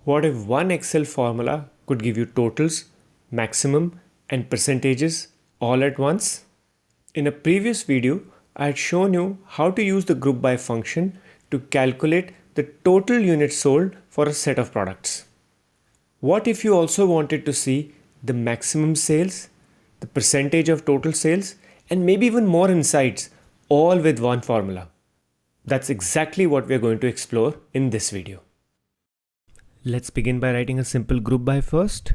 What if one Excel formula could give you totals, maximum, and percentages all at once? In a previous video, I had shown you how to use the group by function to calculate the total units sold for a set of products. What if you also wanted to see the maximum sales, the percentage of total sales, and maybe even more insights, all with one formula? That's exactly what we're going to explore in this video. Let's begin by writing a simple group by first.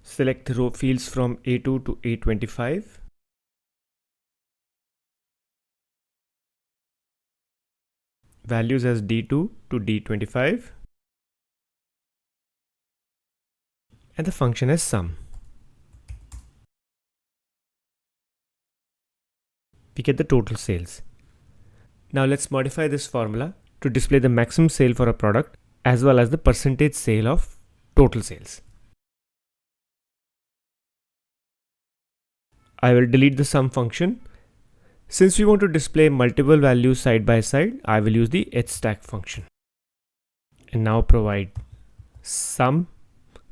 Select the row fields from A2 to A25. Values as D2 to D25. And the function as sum. We get the total sales. Now let's modify this formula to display the maximum sale for a product as well as the percentage sale of total sales. I will delete the sum function. Since we want to display multiple values side by side, I will use the HSTACK function. And now provide sum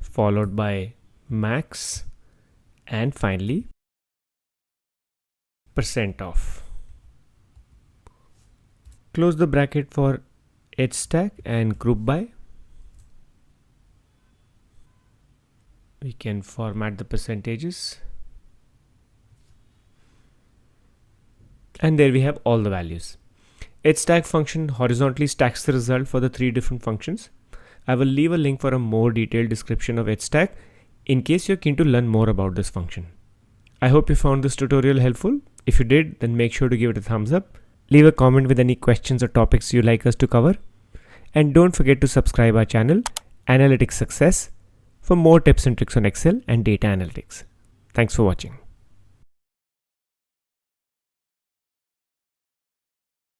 followed by max and finally percent off. Close the bracket for HSTACK and group by. We can format the percentages. And there we have all the values. HSTACK function horizontally stacks the result for the three different functions. I will leave a link for a more detailed description of HSTACK in case you're keen to learn more about this function. I hope you found this tutorial helpful. If you did, then make sure to give it a thumbs up. Leave a comment with any questions or topics you'd like us to cover. And don't forget to subscribe our channel, Analytics Success, for more tips and tricks on Excel and data analytics. Thanks for watching.